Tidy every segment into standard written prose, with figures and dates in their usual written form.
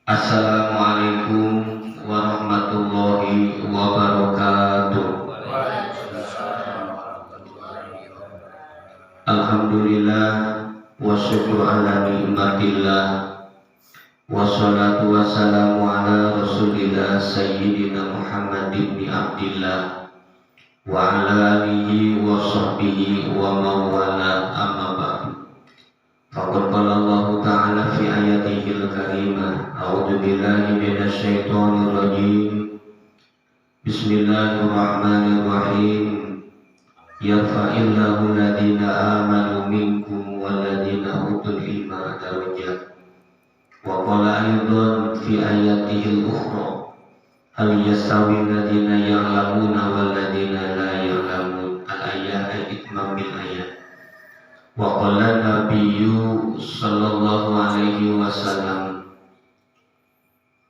Assalamualaikum warahmatullahi wabarakatuh. Alhamdulillah wa syukur ala nikmatillah, wassalatu wassalamu ala rasulillah sayyidina Muhammad ibn Abdillah wa ala alihi wa sahbihi wa mawala amma ba'du. Faqad qala Allah ta'ala fi ayatihil karimah, a'udzu billahi minasyaitonir rajim. Bismillahirrahmanirrahim. Yarfa'illahu alladhina amanu minkum walladhina utul ilma darajat. Wa qala aydan fi ayatihil ukhra, hal yastawi alladhina ya'lamuna walladhina la ya'lamun. Al-ayat al-itmam bil ayat. Wa qala nabiyyu sallallahu alaihi wasallam,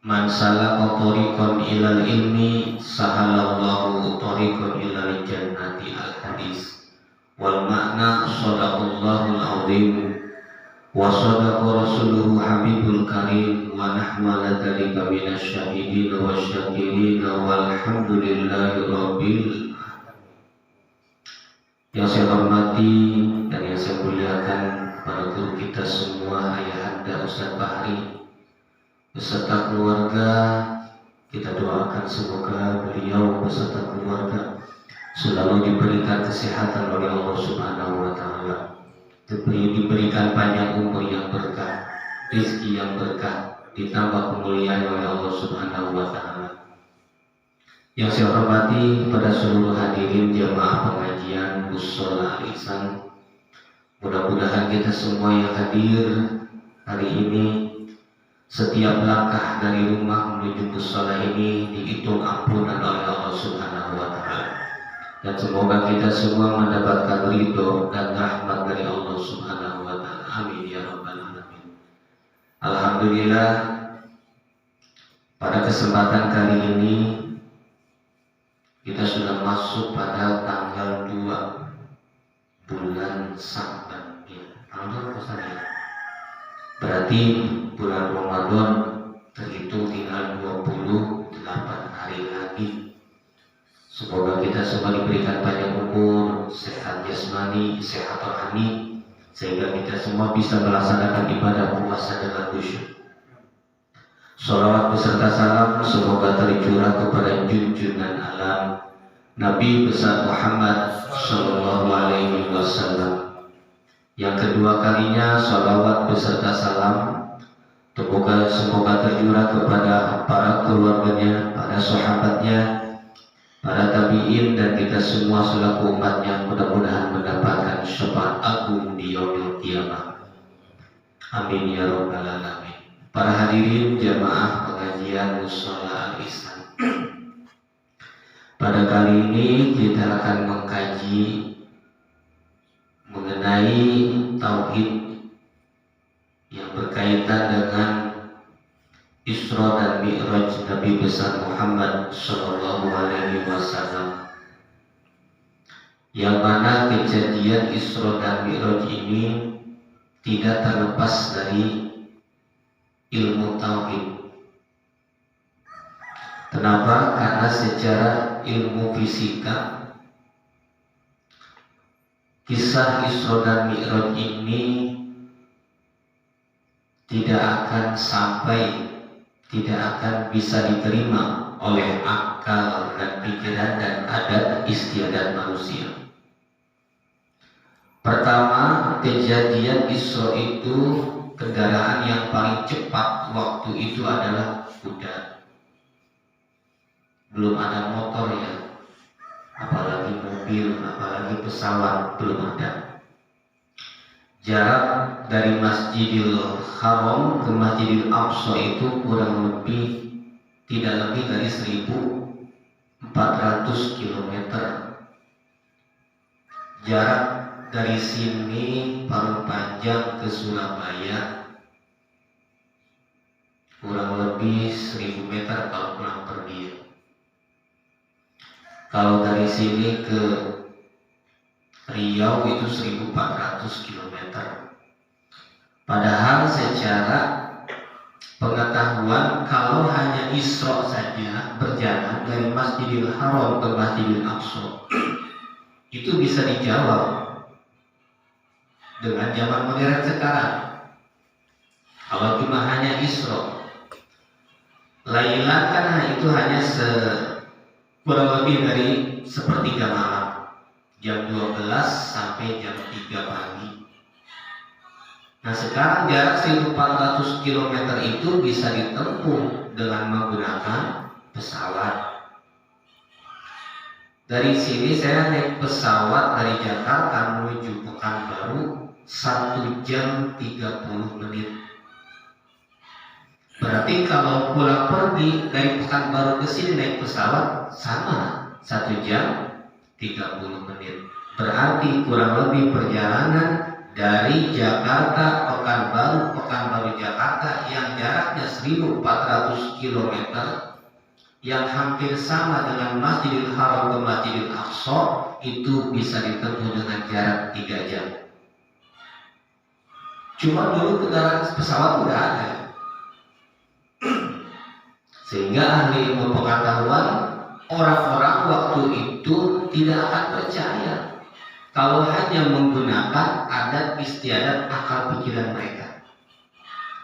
man salaka tariqan ilal ilmi sahalallahu tariqan ilal jannati. Al-hadis. Wal makna sadaqallahul azim wa sadaqa rasuluhu habibul karim wa nahnu ala dzalika minasy syahidin wa syakirin walhamdulillahi rabbil. Yang saya hormati dan yang saya muliakan para guru kita semua, Ayahanda Ustaz Bahri beserta keluarga, kita doakan semoga beliau beserta keluarga selalu diberikan kesehatan oleh Allah Subhanahu wa Ta'ala, diberikan banyak umur yang berkah, rezeki yang berkah, ditambah kemuliaan oleh Allah Subhanahu wa Ta'ala. Yang saya hormati pada seluruh hadirin jamaah pengajian Mushola Al-Ihsan, mudah-mudahan kita semua yang hadir hari ini, setiap langkah dari rumah menuju mushola ini dihitung ampunan oleh Allah Subhanahu wa Ta'ala, dan semoga kita semua mendapatkan ridho dan rahmat dari Allah Subhanahu wa Ta'ala. Amin ya rabbal alamin. Alhamdulillah, pada kesempatan kali ini kita sudah masuk pada tanggal 2 bulan Sya'ban ya. Berarti bulan Ramadan terhitung tinggal 28 hari lagi. Semoga kita semua diberikan banyak umur, sehat jasmani, sehat rohani, sehingga kita semua bisa melaksanakan ibadah puasa dengan khusyuk. Sholawat beserta salam semoga tercurah kepada junjungan alam Nabi besar Muhammad Sallallahu Alaihi Wasallam. Yang kedua kalinya sholawat beserta salam semoga tercurah kepada para keluarganya, para sahabatnya, para tabi'in, dan kita semua selaku umatnya, mudah-mudahan mendapatkan syafaat agung di yaumil qiyamah. Amin ya rabbal alamin. Para hadirin jamaah pengajian Mushola Al-Ihsan, pada kali ini kita akan mengkaji mengenai tauhid yang berkaitan dengan Isra dan Mi'raj Nabi besar Muhammad Sallallahu Alaihi Wasallam, yang mana kejadian Isra dan Mi'raj ini tidak terlepas dari ilmu tauhid. Kenapa? Karena secara ilmu fisika kisah Isra dan Mi'raj ini tidak akan bisa diterima oleh akal dan pikiran dan adat istiadat manusia. Pertama, kejadian Isra itu kendaraan yang paling cepat waktu itu adalah kuda. Belum ada motor ya, apalagi mobil, apalagi pesawat, belum ada. Jarak dari Masjidil Haram ke Masjidil Aqsa itu kurang lebih tidak lebih dari 1.400 km. Jarak dari sini Parung Panjang ke Surabaya kurang lebih 1.000 meter kalau pulang pergi. Kalau dari sini ke Riau itu 1.400 km. Padahal secara pengetahuan kalau hanya Isra saja berjalan dari Masjidil Haram ke Masjidil Aqsa itu bisa dijawab dengan zaman modern sekarang. Kalau cuma hanya Isra, Lailan kan itu hanya kurang lebih dari sepertiga malam, jam 12 sampai jam 3 pagi. Nah sekarang jarak 1400 km itu bisa ditempuh dengan menggunakan pesawat. Dari sini saya naik pesawat dari Jakarta menuju Pekanbaru 1 jam 30 menit. Berarti kalau pulang pergi dari Pekanbaru ke sini naik pesawat sama 1 jam 30 menit. Berarti kurang lebih perjalanan dari Jakarta Pekanbaru, Pekanbaru Jakarta yang jaraknya 1400 km yang hampir sama dengan Masjidil Haram ke Masjidil Aqsa itu bisa ditempuh dengan jarak 3 jam. Cuma dulu kendaraan pesawat udah ada. Sehingga ahli ilmu pengetahuan orang-orang waktu itu tidak akan percaya kalau hanya menggunakan adat istiadat akal pikiran mereka.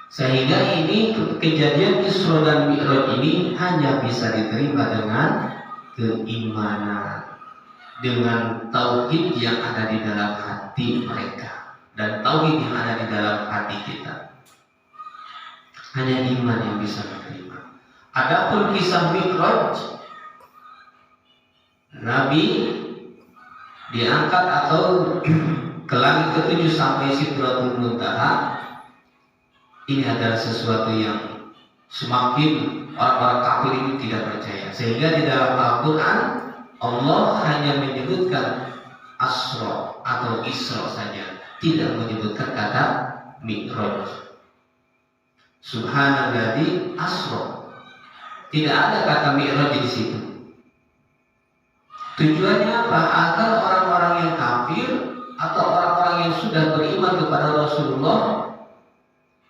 Sehingga ini kejadian Isra dan Mi'raj ini hanya bisa diterima dengan keimanan, dengan tauhid yang ada di dalam hati mereka dan tauhid yang ada di dalam hati kita. Hanya iman yang bisa menerima. Adapun kisah Mi'raj, Nabi diangkat atau ke langit ke-7 sampai Sidratul Muntaha. Ini adalah sesuatu yang semakin orang-orang kafir ini tidak percaya. Sehingga di dalam Al-Quran Allah hanya menyebutkan Asra atau Isra saja, tidak menyebutkan kata Mi'raj. Subhanalladzi Asra, tidak ada kata Mi'raj di situ. Tujuannya apa? Agar orang-orang yang kafir atau orang-orang yang sudah beriman kepada Rasulullah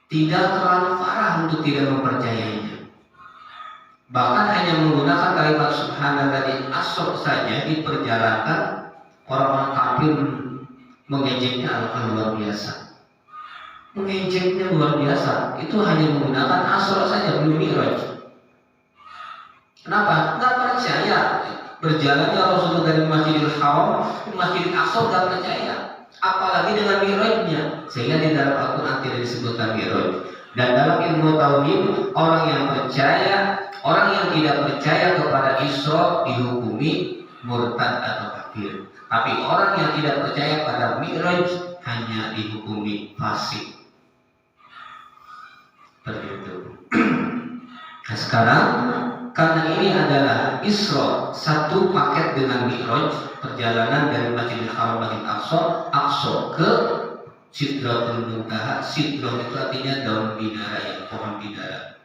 tidak terlalu parah untuk tidak mempercayainya. Bahkan hanya menggunakan kalimat Subhanalladzi Asra saja diperjalankan, orang-orang kafir mengejeknya luar biasa. Mengejeknya luar biasa. Itu hanya menggunakan Asra saja, belum Mi'raj. Kenapa? Nggak percaya berjalannya Rasulullah dari Masjidil Haram ke Masjidil Aqsa, nggak percaya. Apalagi dengan Mi'rajnya. Sehingga di dalam Al-Quran tidak disebutkan Mi'raj. Dan dalam ilmu tauhid, orang yang percaya, orang yang tidak percaya kepada Isra dihukumi murtad atau kafir. Tapi orang yang tidak percaya pada Mi'raj hanya dihukumi fasik. Seperti itu. Nah sekarang, karena ini adalah Isra satu paket dengan Mi'raj, perjalanan dari Masjidil Haram Masjidil Aqsa, Aqsa ke Sidratul Muntaha. Sidrah itu artinya daun bidara, ya, pohon bidara.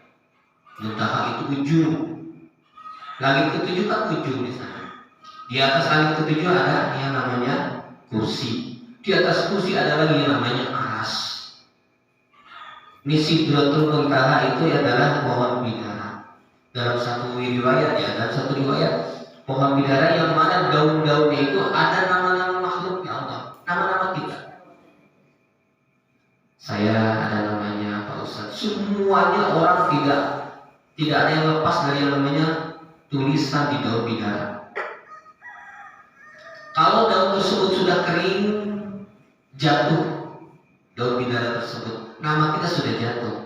Muntaha itu ujung. Langit ke-7 kan ujung di sana. Di atas langit ke-7 ada yang namanya kursi. Di atas kursi ada lagi yang namanya aras. Ini Sidratul Muntaha itu adalah pohon bidara. Dalam satu riwayat, ya, dalam satu riwayat pohon bidara yang mana daun-daunnya itu ada nama-nama makhluknya Allah, nama-nama kita. Saya ada namanya Pak Ustadz. Semuanya orang tidak ada yang lepas dari yang namanya tulisan di daun bidara. Kalau daun tersebut sudah kering, jatuh daun bidara tersebut, nama kita sudah jatuh.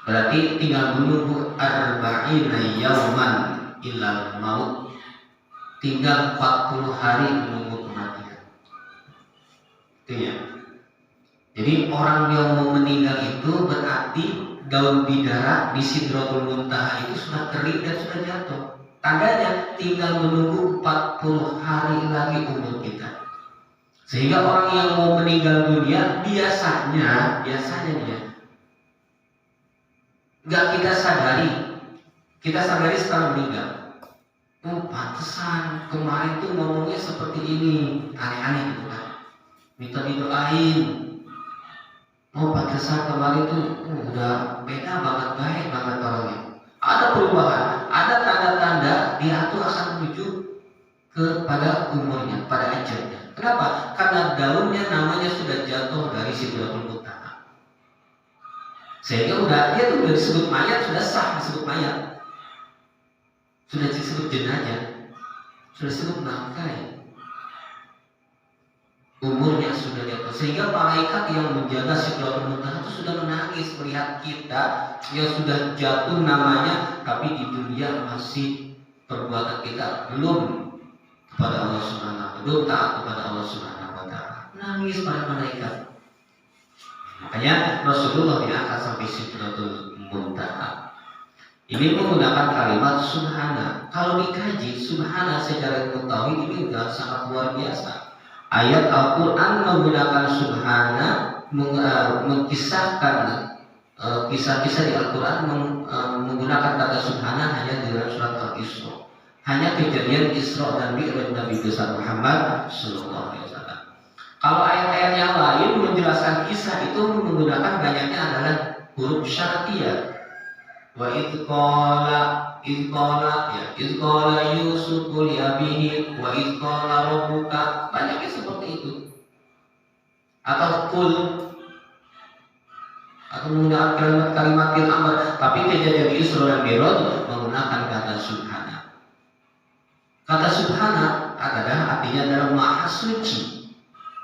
Berarti tinggal menunggu arba'ina yauman ilal maut. Tinggal 40 hari menunggu kematian. Itu ya. Jadi orang yang mau meninggal itu berarti daun bidara di Sidratul Muntaha itu sudah kering dan sudah jatuh. Tandanya tinggal menunggu 40 hari lagi umur kita. Sehingga orang yang mau meninggal dunia biasanya dia nggak kita sadari setelah meninggal. Oh pantesan kemarin tuh ngomongnya seperti ini, aneh-aneh gitu kan. Minta didoain. Oh pantesan kemarin tuh udah beda banget, baik banget orangnya. Ada perubahan, ada tanda-tanda dia tuh akan menuju kepada umurnya, pada ajalnya. Kenapa? Karena daunnya namanya sudah jatuh dari Sidratul Muntaha. Sehingga dia tuh udah disebut mayat, sudah sah disebut mayat. Sudah disebut jenazah, sudah disebut bangkai. Umurnya sudah jatuh, sehingga malaikat yang menjaga Sidratul Muntaha itu sudah menangis melihat kita yang sudah jatuh namanya, tapi di dunia masih perbuatan kita belum kepada Allah Subhanahu wa taala, belum taat kepada Allah Subhanahu wa taala. Nangis para malaikat. Makanya Rasulullah diangkat sampai Sidratul Muntaha. Ini menggunakan kalimat subhana. Kalau dikaji subhana secara mutawi ini sudah sangat luar biasa. Ayat Al-Quran menggunakan subhana, mengkisahkan kisah-kisah di Al-Quran menggunakan kata subhana hanya dalam surat Al-Isra. Hanya kejadian Isra dan Mi'raj Nabi besar Muhammad Sallallahu Alaihi Wasallam. Kalau ayat-ayat yang lain menjelaskan kisah itu menggunakan banyaknya adalah huruf syartiyah. Wa idqala Yusuf li abihi wa idqala rabbuka, banyaknya seperti itu. Atau kul, atau menggunakan kalimat amr, tapi kejadian Isra dan Mi'raj menggunakan kata subhana. Kata subhana adalah artinya adalah maha suci.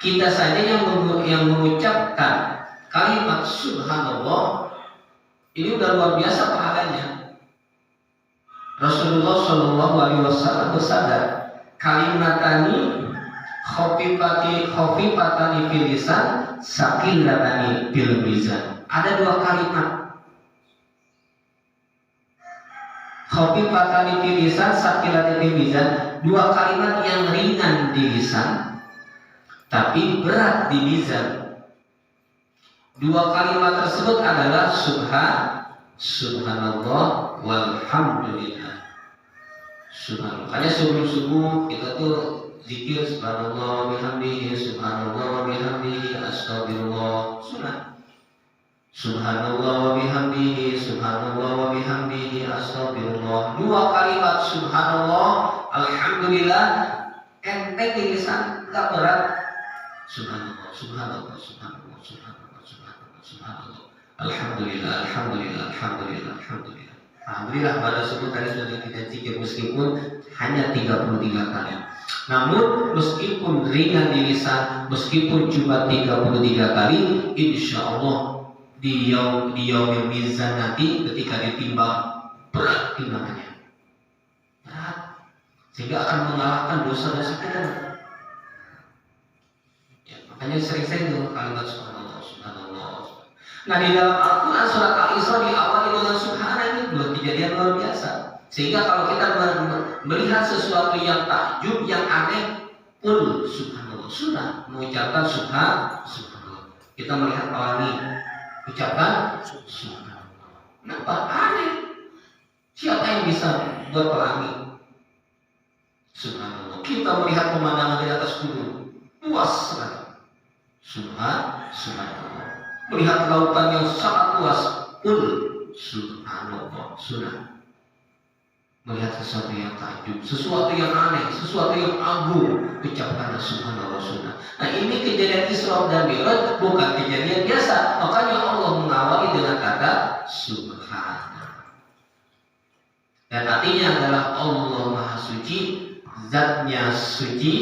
Kita saja yang mengucapkan kalimat subhanallah ini udah luar biasa pahalanya. Rasulullah Shallallahu Alaihi Wasallam bersabda, kalimatani khofifatani fil lisan, saqilatani fil mizan. Ada dua kalimat. Khofifatani fil lisan, saqilatani fil mizan. Dua kalimat yang ringan di lisan, tapi berat di mizan. Dua kalimat tersebut adalah subhanallah walhamdulillah. Subhanallah. Makanya sebelum subuh kita tuh zikir subhanallah bihamdihi, subhanallah bihamdihi, astagfirullah, sunnah. Subhanallah bihamdihi, subhanallah bihamdihi, astagfirullah. Dua kalimat subhanallah, alhamdulillah, enteng di lisan, enggak berat. Subhanallah, subhanallah, subhanallah, subhanallah, subhanallah, subhanallah. Alhamdulillah, alhamdulillah, alhamdulillah, alhamdulillah. Alhamdulillah pada subuh tadi sudah kita zikir meskipun hanya 33 kali. Namun meskipun ringan di lisan, meskipun cuma 33 kali, insya Allah di yaumil mizan nanti ketika ditimbang berat timbangannya. Berat. Sehingga akan mengalahkan dosa-dosa kita. Ya, makanya sering-sering tuh kalimat subhanallah, subhanallah. Nah di dalam Al-Quran surat Al-Isra diawali dengan subhana, ini dua kejadian luar biasa. Sehingga kalau kita melihat sesuatu yang takjub, yang aneh, pun subhanallah, sunnah mengucapkan subhanallah. Kita melihat pelangi, ucapkan subhanallah. Kenapa? Aneh. Siapa yang bisa buat pelangi? Subhanallah. Kita melihat pemandangan di atas gunung, luas sekali. Subhanallah. Melihat lautan yang sangat luas, pun subhanallah, sunnah. Melihat sesuatu yang takjub, sesuatu yang aneh, sesuatu yang agung, ucapkanlah subhanallah, sunnah. Nah ini kejadian Isra dan Mi'raj bukan kejadian biasa, makanya Allah mengawali dengan kata subhanallah. Dan artinya adalah Allah Maha Suci, zatnya suci,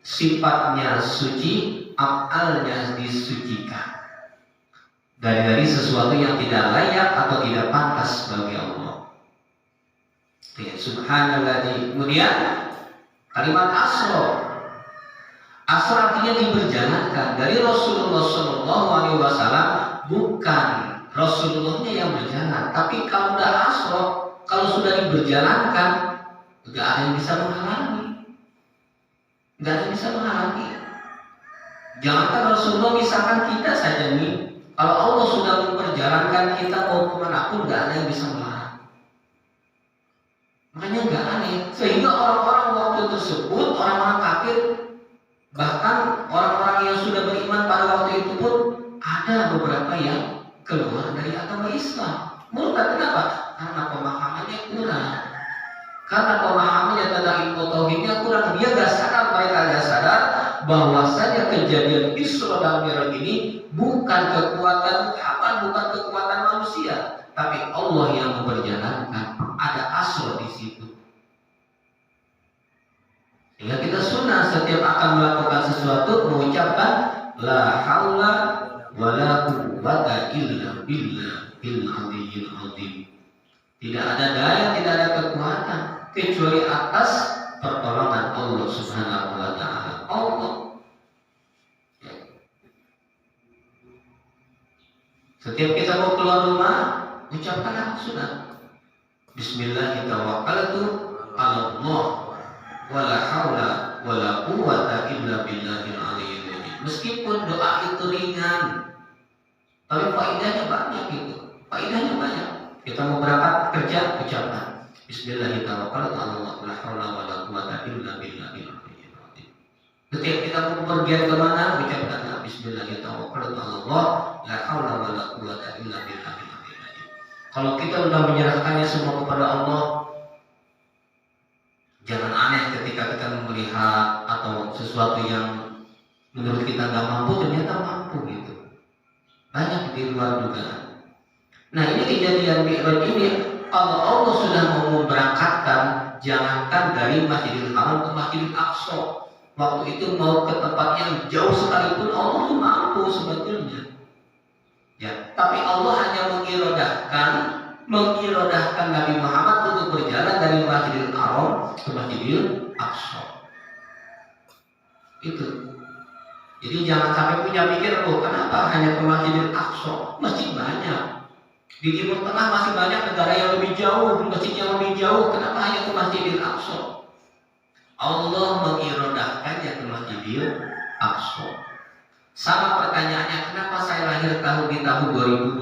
sifatnya suci, af'alnya disucikan dari sesuatu yang tidak layak atau tidak pantas bagi Allah. Ya, subhanallah. Kemudian kalimat asra. Asra artinya diberjalankan dari Rasulullah Shallallahu Alaihi Wasallam, bukan Rasulullahnya yang berjalan, tapi kalau udah asra, kalau sudah diberjalankan, nggak ada yang bisa menghalangi. Nggak ada yang bisa menghalangi. Jangankan Rasulullah, misalkan kita saja nih, kalau Allah sudah memperjalankan kita mau kemana pun, nggak ada yang bisa melarang. Makanya nggak aneh. Sehingga orang-orang waktu tersebut, orang-orang kafir, bahkan orang-orang yang sudah beriman pada waktu itu pun ada ada beberapa yang keluar dari agama Islam. Murtad kenapa? Karena pemahamannya kurang. Karena pemahamannya tentang ilmu tauhidnya kurang. Dia gak sadar, mereka gak sadar bahwasanya kejadian Isra dan Mi'raj ini bukan kekuatan Muhammad, bukan kekuatan manusia, tapi Allah yang memperjalankan. Ada asal di situ. Sehingga kita sunnah setiap akan melakukan sesuatu mengucapkan la haula wala quwwata illa billahil aliyyil azim. Tidak ada daya, tidak ada kekuatan kecuali atas pertolongan Allah Subhanahu wa taala. Allah. Setiap kita mau keluar rumah, ucapkanlah sunnah. Bismillahirrahmanirrahim. Allah wala haula wala quwwata illa billahil aliyyil azim. Meskipun doa itu ringan, tapi faedahnya banyak gitu. Faedahnya banyak. Kita mau berangkat kerja, ucapkan Bismillahirrahmanirrahim. Allah la haula wala quwwata illa billahil aliyyil azim. Setiap kita mau pergi kemana, ucapkan Bismillahirrahmanirrahim. Allah la haula wala quwwata illa billahil aliyyil azim. Kalau kita sudah menyerahkannya semua kepada Allah, jangan aneh ketika kita melihat atau sesuatu yang menurut kita nggak mampu ternyata mampu gitu. Banyak di luar dugaan. Nah, ini kejadian Mi'raj ini, kalau Allah sudah mau memberangkatkan, jangankan dari Masjidil Haram ke Masjidil Aqsa, waktu itu mau ke tempat yang jauh sekalipun Allah tuh mampu sebetulnya. Ya, tapi Allah hanya mengirodahkan Nabi Muhammad untuk berjalan dari Masjidil Haram ke Masjidil Aqsa. Itu. Jadi jangan sampai punya pikir, oh kenapa hanya ke Masjidil Aqsa? Masjid banyak. Di Timur Tengah masih banyak negara yang lebih jauh, masjid yang lebih jauh. Kenapa hanya ke Masjidil Aqsa? Allah mengirodahkannya ke Masjidil Aqsa. Sama pertanyaannya, kenapa saya lahir di tahun 2022?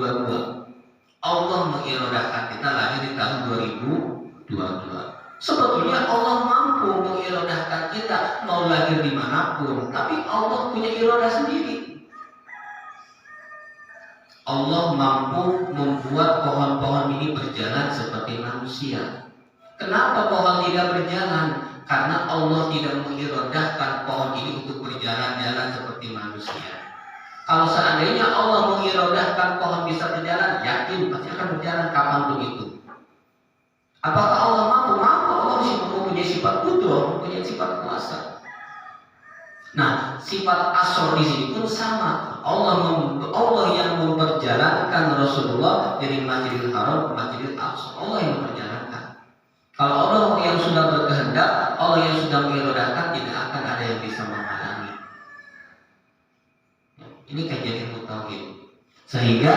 Allah mengirodahkan kita lahir di tahun 2022. Sebetulnya Allah mampu mengirodahkan kita mau lahir dimanapun, tapi Allah punya irodah sendiri. Allah mampu membuat pohon-pohon ini berjalan seperti manusia. Kenapa pohon tidak berjalan? Karena Allah tidak mengirodahkan pohon ini untuk berjalan-jalan seperti manusia. Kalau seandainya Allah mengirodahkan pohon bisa berjalan, yakin pasti akan berjalan kapan begitu. Apakah Allah mampu? Mampu. Allah mempunyai sifat qudrah, mempunyai sifat kuasa. Nah, sifat asr di sini pun sama. Allah yang memperjalankan Rasulullah dari Masjidil Haram ke Masjidil Aqsa. Allah yang memperjalankan. Kalau Allah yang sudah berkehendak, Allah yang sudah mengirodahkan, tidak akan ada yang bisa menghalangi. Ini kajian ilmu tauhid. Sehingga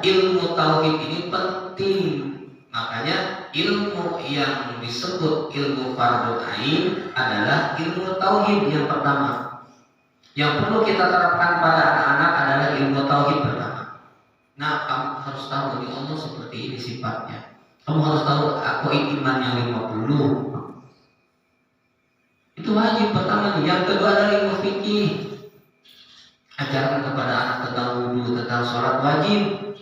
ilmu tauhid ini penting. Makanya ilmu yang disebut ilmu fardhu ain adalah ilmu tauhid yang pertama. Yang perlu kita terapkan pada anak-anak adalah ilmu tauhid pertama. Nah, kamu harus tahu di Allah seperti ini sifatnya. Kamu harus tahu aku iman yang 50. Itu wajib pertama. Yang kedua adalah ilmu fikih. Ajarkan kepada anak tentang wudu, tentang sholat wajib.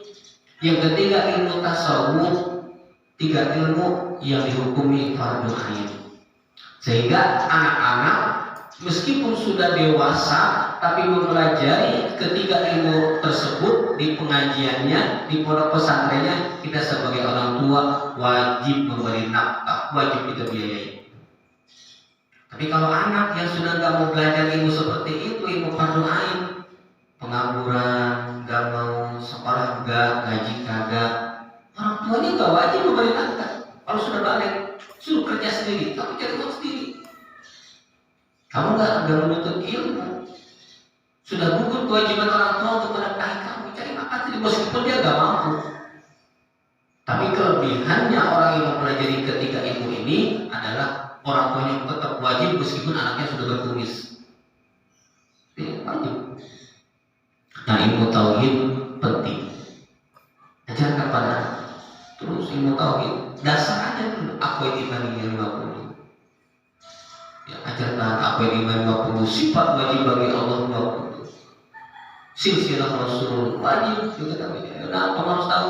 Yang ketiga ilmu tasawuf. 3 ilmu yang dihukumi fardhu ain. Sehingga anak-anak meskipun sudah dewasa tapi mempelajari ketiga ilmu tersebut di pengajiannya, di pondok pesantrennya, kita sebagai orang tua wajib memberi nafkah, wajib kita biayai. Tapi kalau anak yang sudah nggak mau belajar ilmu seperti itu, ilmu fardhu ain, pengangguran, nggak mau sekolah, nggak ngaji kagak, orang tuanya nggak wajib memberi nafkah. Kalau sudah balik, suruh kerja sendiri, kamu cari uang sendiri. Kamu nggak menuntut ilmu, sudah gugur kewajiban orang tua untuk menafkahi kamu, cari makan sendiri meskipun dia nggak mampu. Tapi kelebihannya orang yang mempelajari ketiga ilmu ini adalah orang tuanya tetap wajib meskipun anaknya sudah berkumis. Wajib. Nah, ilmu tauhid penting. Ajarkan pada anak. Terus ilmu tauhid dasarnya dulu aku iman yang 50. Ya, ajarkan apa yang iman 50, sifat wajib bagi Allah 20. silsilah Rasul wajib juga tahu. Nah, kamu harus tahu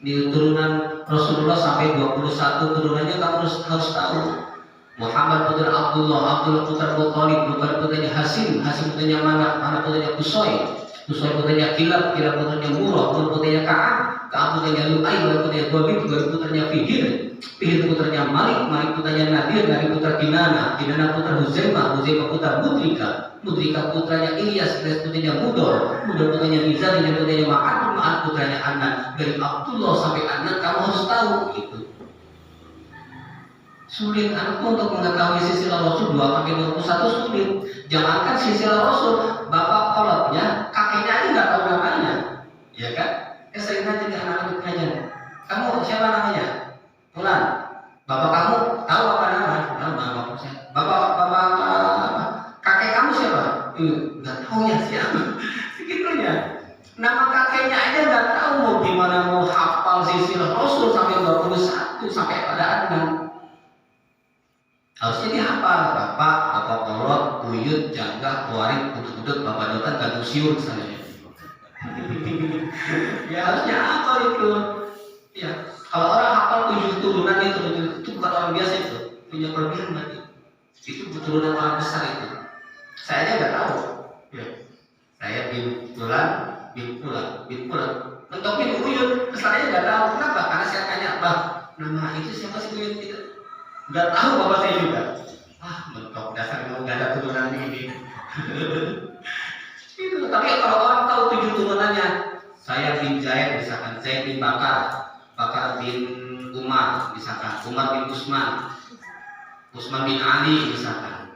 di turunan Rasulullah sampai 21 turunannya kamu harus tahu. Muhammad putra Abdullah, Abdullah putra Abu Thalib, putranya Hasim, Hasim putranya Mana putranya Qusay, Qusay putranya Kilab, Kilab putranya Murrah, putranya Ka'ab, Ka'ab putranya Lu'ay, putranya Ghabib, putranya Fihir, Fihir putranya Malik, Malik putranya Nadir, Nadir putra Kinana, Kinana putra Huzaimah, Huzaimah putra Mudrika, Mudrika putranya Ilyas, Ilyas putranya Mudor, Mudor putranya Mizan, Mizan putranya Ma'an, Ma'an putranya Anan. Dari Abdullah sampai Anan kamu harus tahu itu. Sulit anakku untuk mengetahui silsilah Rasul 2 sampai 21 sulit. Jangankan silsilah Rasul, bapak kolotnya, kakeknya aja nggak tahu namanya, ya kan? Sering aja di anak-anak pengajian. Kamu siapa namanya? Fulan. Bapak kamu tahu apa nama? Nama saya. Bapak kakek kamu siapa? Nggak tahu ya siapa. Segitunya. Nama kakeknya aja nggak tahu, mau gimana mau hafal silsilah Rasul sampai 21 sampai pada Adnan. Harusnya dihafal bapak kolot, buyut, jangga, kuarit, udut-udut, bapak dotan, gantung siur misalnya. Ya harusnya hafal itu. Ya, kalau orang hafal 7 turunan itu bukan orang biasa itu, punya kelebihan berarti. Itu keturunan orang besar itu. Saya aja nggak tahu. Ya. Saya bin Fulan. Untuk bin Uyut, saya nggak tahu. Kenapa? Karena saya tanya, bah, nama itu siapa sih Uyut itu? Nggak tahu bapak saya juga. Mentok dasar mau nggak ada turunan ini. Itu. Tapi kalau orang tahu 7 turunannya, saya bin Zaid misalkan, Zaid bin Bakar bin Umar misalkan, Umar bin Usman bin Ali misalkan,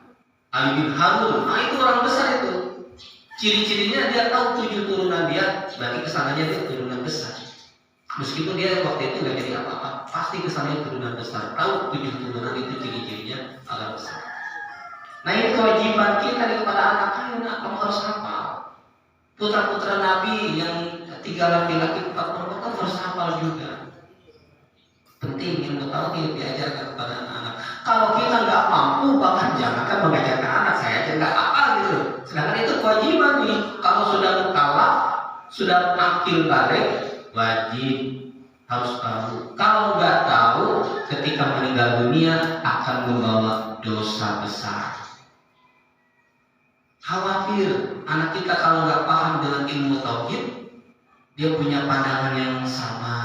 Ali bin Harun. Nah itu orang besar itu. Ciri-cirinya dia tahu 7 turunan dia, berarti kesananya dia turunan besar. Meskipun dia waktu itu nggak jadi apa-apa, pasti kesannya turunan besar. Tahu 7 turunan itu ciri-cirinya agak besar. Nah ini kewajiban kita kepada anak. Ayo nak, kamu harus hafal. Putra-putra Nabi yang 3 laki-laki 4 perempuan kamu harus hafal juga. Penting ilmu tauhid diajarkan kepada anak-anak. Kalau kita nggak mampu, bahkan jangankan mengajarkan anak, saya aja nggak hafal gitu. Sedangkan itu kewajiban nih. Kalau sudah mukallaf, sudah akil balik, wajib harus tahu. Kalau nggak tahu, ketika meninggal dunia akan membawa dosa besar. Khawatir anak kita kalau nggak paham dengan ilmu tauhid, dia punya pandangan yang sama,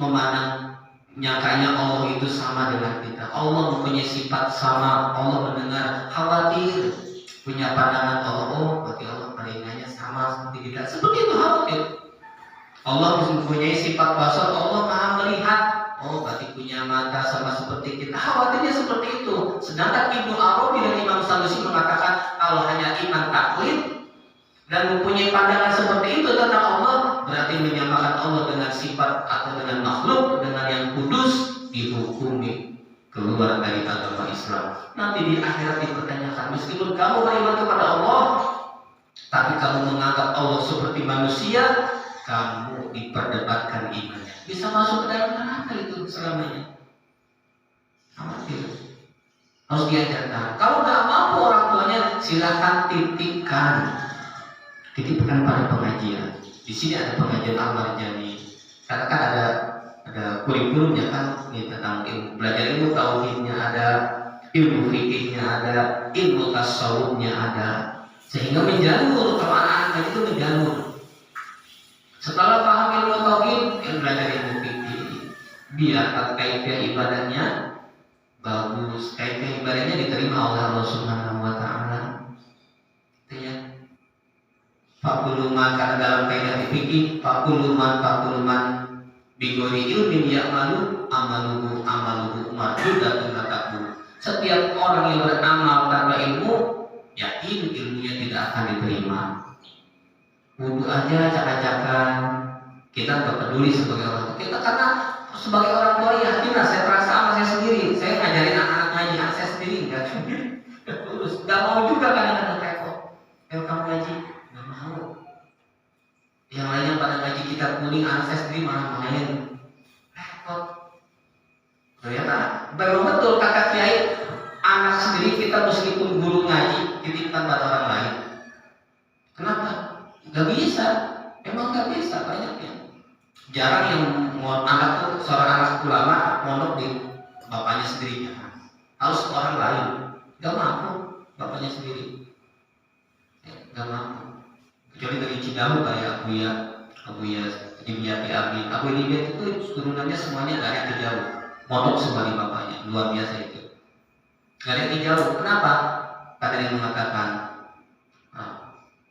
memandang nyatanya Allah itu sama dengan kita. Allah mempunyai sifat sama, Allah mendengar. Khawatir punya pandangan Allah, berarti Allah telinganya sama seperti kita. Seperti itu khawatir. Allah mempunyai sifat basar, Allah maha melihat. Oh, berarti punya mata sama seperti kita. Khawatirnya seperti itu. Sedangkan Ibnu Arabi dan Imam Sanusi mengatakan kalau hanya iman taklid dan mempunyai pandangan seperti itu tentang Allah, berarti menyamakan Allah dengan sifat atau dengan makhluk, dengan yang kudus, dihukumi keluar dari agama Islam. Nanti di akhirat dipertanyakan, meskipun kamu beriman kepada Allah, tapi kamu menganggap Allah seperti manusia, kamu diperdebatkan imannya. Bisa masuk ke dalam neraka itu selamanya. Khawatir. Harus diajarkan. Kalau nggak mampu orang tuanya, silakan titipkan pada pengajian. Di sini ada pengajian Al-Marjani. Karena kan ada kurikulumnya kan, tentang ilmu, belajar ilmu tauhidnya ada, ilmu fikihnya ada, ilmu tasawufnya ada, sehingga menjalur. Kalau anak-anak itu menjalur. Setelah paham ilmu tauhid, belajar ilmu fikih, biar kaifiah ibadahnya bagus, kaifiah ibadahnya diterima oleh Allah Subhanahu wa taala. Itu ya. Fakuluman, karena dalam kaidah fikih, fakuluman bigori ilmin ya'malu amaluhu marjudatun lataku. Setiap orang yang beramal tanpa ilmu, yakin ilmunya tidak akan diterima. Wudhu aja cakap-cakap, kita nggak peduli sebagai orang tua kita, karena sebagai orang tua yakin lah, saya perasa sama saya sendiri, saya ngajarin anak-anak ngaji, anak saya sendiri nggak mau juga kadang-kadang repot. Ayo kamu ngaji, nggak mau. Yang lainnya pada ngaji kita kuning, anak saya sendiri malah main, repot. Ternyata memang betul kata kiai, anak sendiri kita meskipun guru ngaji titipkan pada orang lain. Kenapa? Nggak bisa, emang nggak bisa banyaknya. Jarang yang mau anak tuh seorang anak ulama mondok di bapaknya sendiri, harus ke orang lain. Nggak mampu bapaknya sendiri, nggak mampu. Kecuali dari Cidahu kayak Abu ya Dimyati Abi. Abu Dimyati itu turunannya semuanya nggak ada yang jauh, mondok semua di bapaknya, luar biasa itu. Nggak ada yang jauh. Kenapa? Ada yang mengatakan,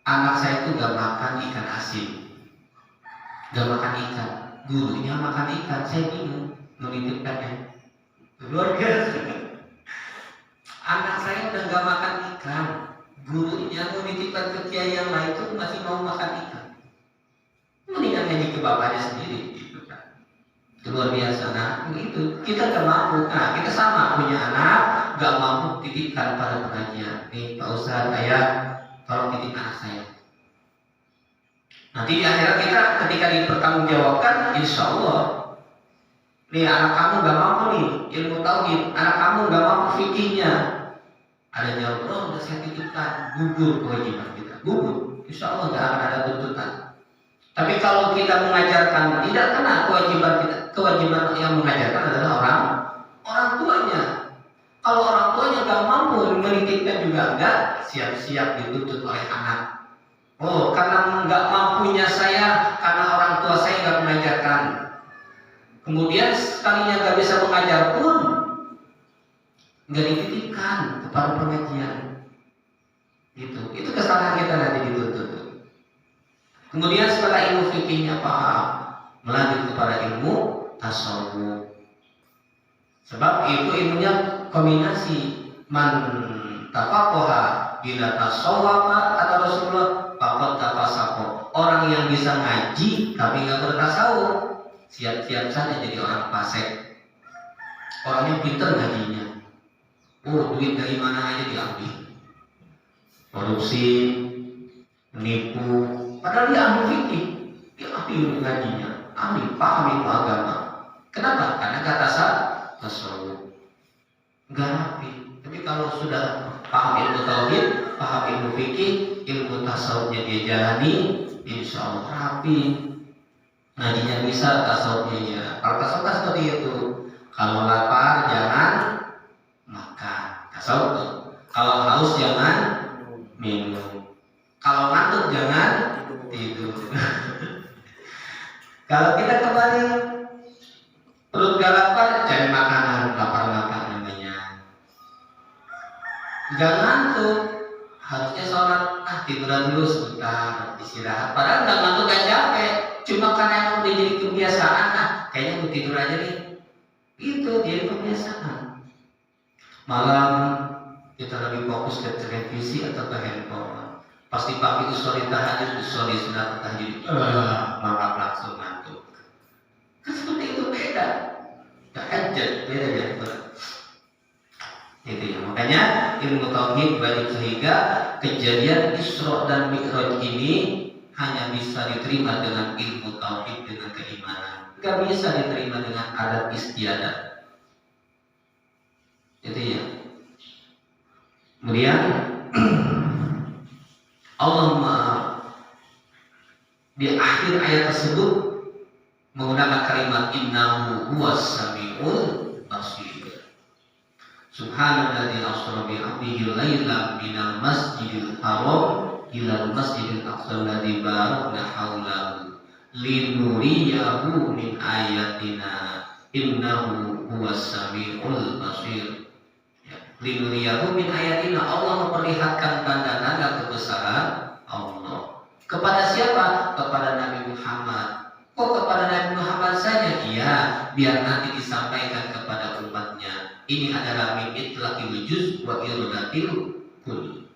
anak saya itu gak makan ikan asin, gak makan ikan, gurunya makan ikan. Saya bingung menitipkannya. Luar biasa. Anak saya udah gak makan ikan, gurunya menitipkan ke kiai yang lain itu masih mau makan ikan. Mendingan nyanyi ke bapaknya sendiri, gitu kan. Itu luar biasa. Nah, begitu. Kita gak mampu. Nah, kita sama punya anak, gak mampu titipkan pada pengajian. Nih, Pak Ustadz, ayah, tolong titip anak saya. Nanti di akhirat kita ketika dipertanggungjawabkan, insya Allah, nih anak kamu gak mampu nih ilmu tauhid, anak kamu gak mampu fikihnya. Ada jawab, oh udah saya titipkan, gugur kewajiban kita, gugur. Insya Allah gak akan ada tuntutan. Tapi kalau kita mengajarkan tidak kena kewajiban kita, kewajiban yang mengajarkan adalah orang tuanya. Kalau orang tuanya gak mampu menitipkan juga enggak, siap-siap dituntut oleh anak. Oh, karena nggak mampunya saya, karena orang tua saya nggak mengajarkan. Kemudian sekalinya nggak bisa mengajar pun nggak dititipkan kepada pengajian. Itu kesalahan kita nanti dituntut. Kemudian setelah ilmu fikihnya paham, melanjut kepada ilmu tasawuf. Sebab itu ilmunya kombinasi man tafaqaha bila tasawwafa kata Rasulullah faqad tafasaqo. Orang yang bisa ngaji tapi nggak bertasawuf, siap-siap saja jadi orang fasik. Orangnya pintar ngajinya, oh duit dari mana aja diambil, korupsi, menipu. Padahal dia ambil fikih, dia ambil ngajinya, paham ilmu agama. Kenapa? Karena kata tasawuf nggak rapi. Tapi kalau sudah paham ilmu tauhid, paham ilmu fikih, ilmu tasawufnya dia jalani, insya Allah rapi. Ngajinya bisa, tasawufnya ya. Kalau tasawuf kan seperti itu. Kalau lapar jangan makan, tasawuf. Kalau haus jangan minum. Kalau ngantuk jangan tidur. Kalau kita kembali perut gak lapar, cari makanan, lapar-lapar namanya. Gak ngantuk, harusnya sholat, tiduran dulu sebentar, istirahat. Padahal gak ngantuk, gak capek, cuma karena emang udah jadi kebiasaan, kayaknya mau tidur aja nih. Itu jadi kebiasaan. Malam kita lebih fokus ke televisi atau ke handphone. Pasti pagi usori tahajud, usori sunat tahajud, malam langsung ngantuk. Kan seperti itu beda. Tahajud beda ya. Itu ya. Makanya ilmu tauhid wajib, sehingga kejadian Isra dan Mi'raj ini hanya bisa diterima dengan ilmu tauhid, dengan keimanan. Gak bisa diterima dengan adat istiadat. Itu ya. Kemudian Allah di akhir ayat tersebut menggunakan kalimat innahu huwas samiul basir. Subhanalladzi asra bi 'abdihi lailan minal masjidil haram ilal masjidil aqsa alladzi barakna haulahu linuriyahu min ayatina innahu huwas samiul basir. Linuriyahu min ayatina, Allah memperlihatkan tanda-tanda kebesaran Allah. Kepada siapa? Kepada Nabi Muhammad. Kok kepada Nabi Muhammad saja? Iya, biar nanti disampaikan kepada umatnya. Ini adalah min itlaqil juz wa iradatil kull.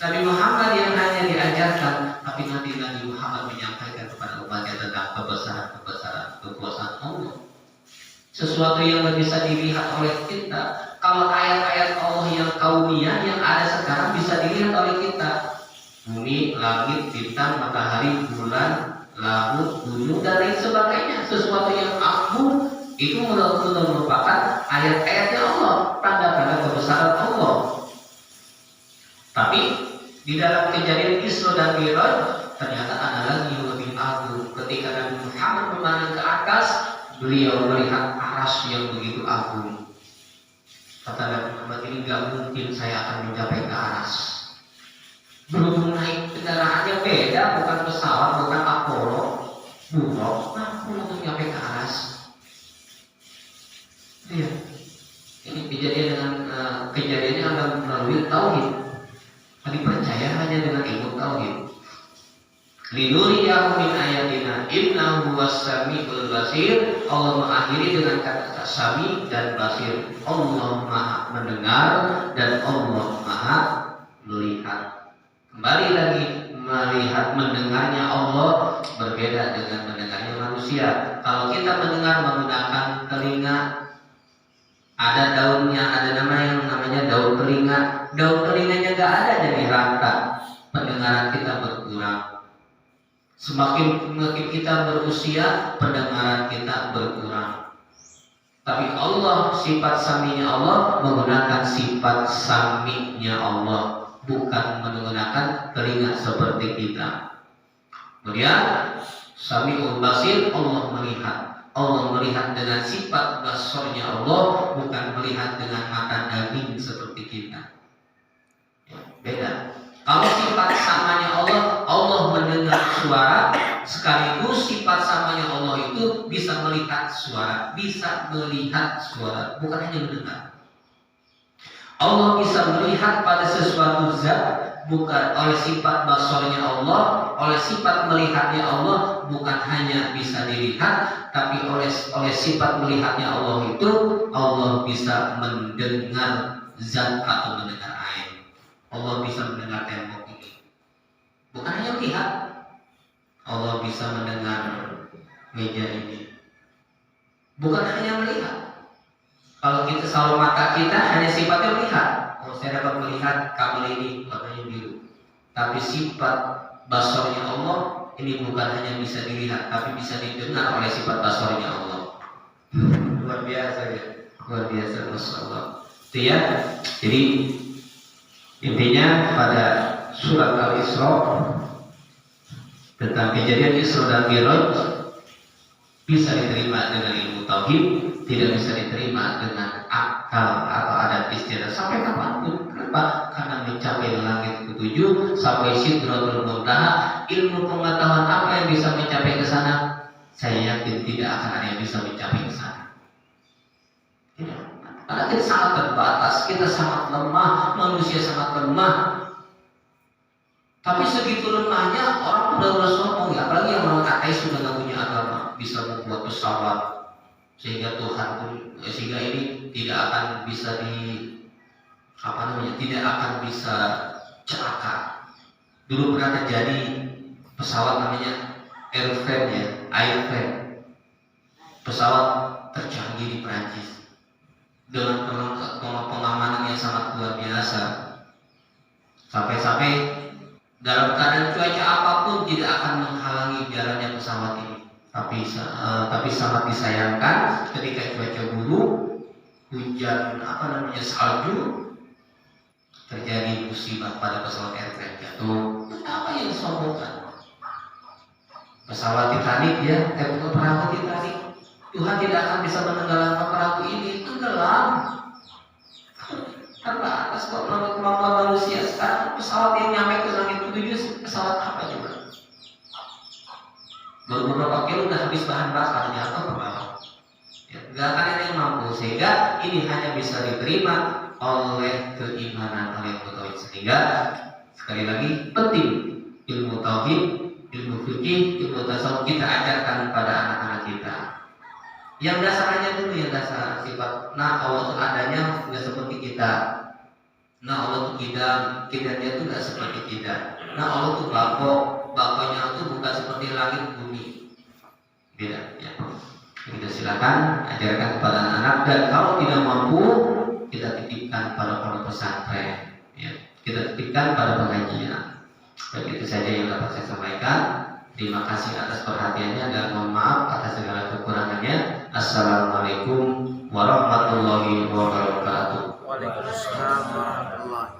Nabi Muhammad yang hanya diajarkan, tapi nanti Nabi Muhammad menyampaikan kepada umatnya tentang kebesaran kekuasaan Allah. Sesuatu yang tidak bisa dilihat oleh kita. Kalau ayat-ayat Allah yang kauniyah yang ada sekarang bisa dilihat oleh kita. Bumi, langit, bintang, matahari, bulan, laut, gunung, dan lain sebagainya. Sesuatu yang agung itu merupakan ayat-ayatnya Allah, tanda-tanda kebesaran Allah. Tapi di dalam kejadian Isra dan Mi'raj ternyata ada lagi yang lebih agung. Ketika Nabi Muhammad memandang ke atas, beliau melihat arsy yang begitu agung. Kata Nabi Muhammad, ini gak mungkin saya akan mencapai ke arsy. Berhubung naik kendaraannya beda, bukan pesawat, bukan Apollo, buruk, mampu untuk nyampe ke arsy. Iya. Ini kejadian dengan kejadiannya akan melalui tauhid. Tadi percaya hanya dengan ilmu tauhid. Linuriyahu min ayatina innahu was-sami'ul basir. Allah mengakhiri dengan kata sami dan basir. Allah Maha mendengar dan Allah Maha melihat. Kembali lagi, melihat mendengarnya Allah berbeda dengan mendengarnya manusia. Kalau kita mendengar menggunakan telinga, ada daunnya, ada namanya daun telinga. Daun telinganya gak ada, jadi rata. Pendengaran kita berkurang. Semakin kita berusia, pendengaran kita berkurang. Tapi Allah, sifat saminya Allah menggunakan sifat saminya Allah, bukan menggunakan telinga seperti kita. Kemudian Sami'ul Basir, Allah melihat. Allah melihat dengan sifat basarnya Allah, bukan melihat dengan mata daging seperti kita. Ya, beda. Kalau sifat samanya Allah, Allah mendengar suara, sekaligus sifat samanya Allah itu bisa melihat suara, bukan hanya mendengar. Allah bisa melihat pada sesuatu zat, bukan oleh sifat basarnya Allah, oleh sifat melihatnya Allah, bukan hanya bisa dilihat, tapi oleh sifat melihatnya Allah itu Allah bisa mendengar zat atau mendengar air. Allah bisa mendengar tembok ini, bukan hanya melihat. Allah bisa mendengar meja ini, bukan hanya melihat. Kalau kita selalu mata kita hanya sifatnya melihat. Oh, saya dapat melihat kabel ini warnanya biru. Tapi sifat basarnya Allah ini bukan hanya bisa dilihat, tapi bisa didengar oleh sifat basarnya Allah. Luar biasa ya, luar biasa, Masya Allah. Itu ya. Jadi intinya pada surat Al-Isra tentang kejadian Isra dan Mi'raj bisa diterima dengan ilmu tauhid, tidak bisa diterima dengan akal atau adat istiadat sampai kapanpun. Kenapa? Karena mencapai langit ketujuh sampai Sidratul Muntaha, ilmu pengetahuan apa yang bisa mencapai ke sana? Saya yakin tidak akan ada yang bisa mencapai ke sana. Tidak. Karena kita sangat terbatas, kita sangat lemah, manusia sangat lemah. Tapi segitu lemahnya orang udah sombong ya, apalagi yang orang katai sudah nggak punya agama, bisa membuat pesawat sehingga Tuhan pun sehingga ini tidak akan bisa tidak akan bisa celaka. Dulu pernah terjadi pesawat namanya airframe, pesawat tercanggih di Perancis dengan pengamanan yang sangat luar biasa, sampai dalam keadaan cuaca apapun tidak akan menghalangi jalannya pesawat ini. Tapi sangat disayangkan ketika cuaca buruk, hujan salju, terjadi musibah pada pesawat airplane jatuh. Apa yang disombongkan? Pesawat Titanic ya, perahu Titanic. Tuhan tidak akan bisa menenggelamkan perahu ini, tenggelam. Karena atas kemampuan manusia sekarang pesawat yang nyampe ke langit ketujuh pesawat apa juga? Beberapa kilo udah habis bahan bakarnya atau berapa? Ya, gak akan ada yang mampu, sehingga ini hanya bisa diterima oleh keimanan, oleh tauhid. Sehingga sekali lagi penting ilmu tauhid, ilmu fikih, ilmu tasawuf kita ajarkan pada anak-anak kita. Yang dasarnya dulu, yang dasar sifat. Nah, Allah itu adanya nggak seperti kita. Nah, Allah itu kidamnya itu nggak seperti kita. Nah, Allah itu bakonya itu bukan seperti langit bumi. Beda ya. Kita silakan ajarkan kepada anak-anak, dan kalau tidak mampu kita titipkan pada pondok pesantren. Ya. Kita titipkan pada pengajian. Begitu saja yang dapat saya sampaikan. Terima kasih atas perhatiannya dan mohon maaf atas segala kekurangannya. Assalamualaikum warahmatullahi wabarakatuh. Waalaikumsalam warahmatullahi wabarakatuh.